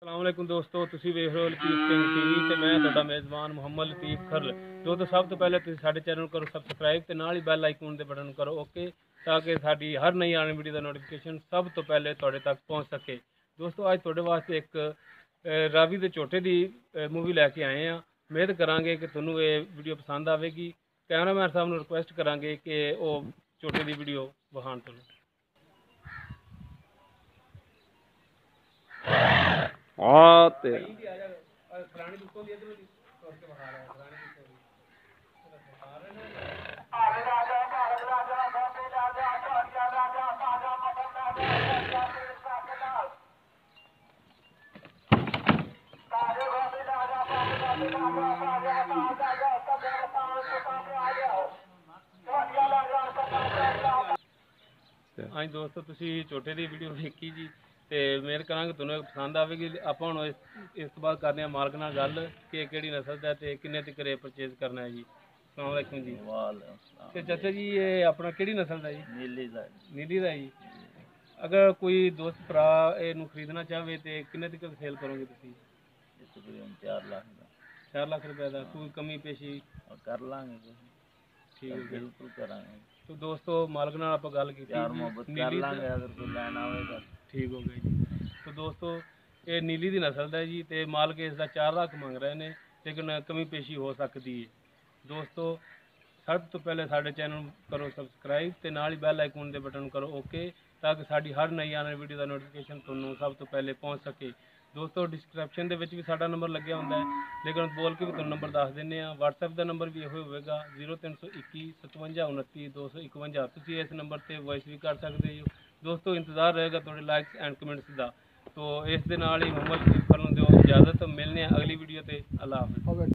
अस्सलाम वालेकुम दोस्तों, ਤੁਸੀਂ ਵੇਖ ਰਹੇ ਹੋ ਲਤੀਫ ਸਿੰਘ ਟੀਵੀ ਤੇ ਮੈਂ ਤੁਹਾਡਾ ਮੇਜ਼ਬਾਨ ਮੁਹੰਮਦ ਲਤੀਫ ਖਰਲ। ਦੋਸਤੋ ਸਭ ਤੋਂ ਪਹਿਲੇ ਤੁਸੀਂ ਸਾਡੇ ਚੈਨਲ ਨੂੰ ਕਰੋ ਸਬਸਕ੍ਰਾਈਬ ਤੇ ਨਾਲ ਹੀ ਬੈਲ ਆਈਕਨ ਦੇ ਬਟਨ ਨੂੰ ਕਰੋ ਓਕੇ, ਤਾਂ ਕਿ ਸਾਡੀ ਹਰ ਨਈ ਆਉਣ ਵੀਡੀਓ ਦਾ ਨੋਟੀਫਿਕੇਸ਼ਨ ਸਭ ਤੋਂ ਪਹਿਲੇ ਤੁਹਾਡੇ ਤੱਕ ਪਹੁੰਚ ਸਕੇ। ਦੋਸਤੋ ਅੱਜ ਤੁਹਾਡੇ ਵਾਸਤੇ ਇੱਕ ਰਾਵੀ ਦੇ ਝੋਟੇ ਦੀ ਮੂਵੀ ਲੈ ਕੇ ਆਏ ਆ। ਉਮੀਦ ਕਰਾਂਗੇ ਕਿ ਤੁਹਾਨੂੰ ਇਹ ਵੀਡੀਓ ਪਸੰਦ ਆਵੇਗੀ। ਕੈਮਰਾਮੈਨ ਸਾਹਿਬ ਨੂੰ ਰਿਕੁਐਸਟ ਕਰਾਂਗੇ ਕਿ ਉਹ ਝੋਟੇ ਦੀ ਵੀਡੀਓ ਵਿਖਾਉਣ ਤੋਂ। हाँ ते हाँ दोस्तों, तुसी छोटे दी वीडियो देखी जी ਤੇ ਉਮੀਦ ਕਰਾਂਗੇ ਤੁਹਾਨੂੰ ਪਸੰਦ ਆਵੇਗੀ। ਆਪਾਂ ਹੁਣ ਇਸ ਤੋਂ ਬਾਅਦ ਕਰਦੇ ਹਾਂ ਮਾਲਕ ਨਾਲ ਗੱਲ ਕਿ ਕਿਹੜੀ ਨਸਲ ਦਾ ਤੇ ਕਿੰਨੇ ਤੱਕ ਪਰਚੇਜ਼ ਕਰਨਾ ਹੈ ਜੀ। ਅਸਲਾਮ ਵਾਲੇਕੁਮ ਜੀ। ਤੇ ਚਾਚਾ ਜੀ ਇਹ ਆਪਣਾ ਕਿਹੜੀ ਨਸਲ ਦਾ ਜੀ? ਨੀਲੀ ਦਾ ਜੀ। ਅਗਰ ਕੋਈ ਦੋਸਤ ਭਰਾ ਇਹਨੂੰ ਖਰੀਦਣਾ ਚਾਹਵੇ ਤੇ ਕਿੰਨੇ ਤੱਕ ਸੇਲ ਕਰੋਗੇ ਤੁਸੀਂ? ਤਕਰੀਬਨ 4 ਲੱਖ ਦਾ। 4 ਲੱਖ ਰੁਪਏ ਦਾ। ਕੋਈ ਕਮੀ ਪੇਸ਼ੀ ਕਰ ਲਾਂਗੇ। ਠੀਕ ਹੈ, ਬਿਲਕੁਲ ਕਰਾਂਗੇ। तो दोस्तों मालिक नाल आपां गल कीती, प्यार मोहब्बत कर लांगे अगर कोई लैन आवेगा। ठीक हो गया जी। तो दोस्तों ये नीली दी नस्ल दा जी ते मालिक इसदा 4 लाख मंग रहे ने, लेकिन कमी पेशी हो सकती है। दोस्तों सब तो पहले साडे चैनल करो सबसक्राइब ते नाल ही बैल आइकन दे बटन करो ओके, ताकि साडी हर नई आने वीडियो दा नोटिफिकेशन तुहानूं सब तो पहले पहुंच सके। दोस्तों डिस्क्रिप्शन दे विच भी साडा नंबर लग्या हुंदा है, लेकिन बोल के भी तुहानूं नंबर दस दिंदे आ। WhatsApp दा नंबर भी इहो होवेगा 0321 57 29 251। तुसीं इस नंबर ते वॉइस भी कर सकदे हो। दोस्तों इंतजार रहेगा तुहाडे लाइक्स एंड कमेंट्स दा। तो इस दे नाल ही मुहम्मद लतीफ खरल नूं दिओ इजाजत। मिलने अगली वीडियो ते। अल्लाह हाफिज़।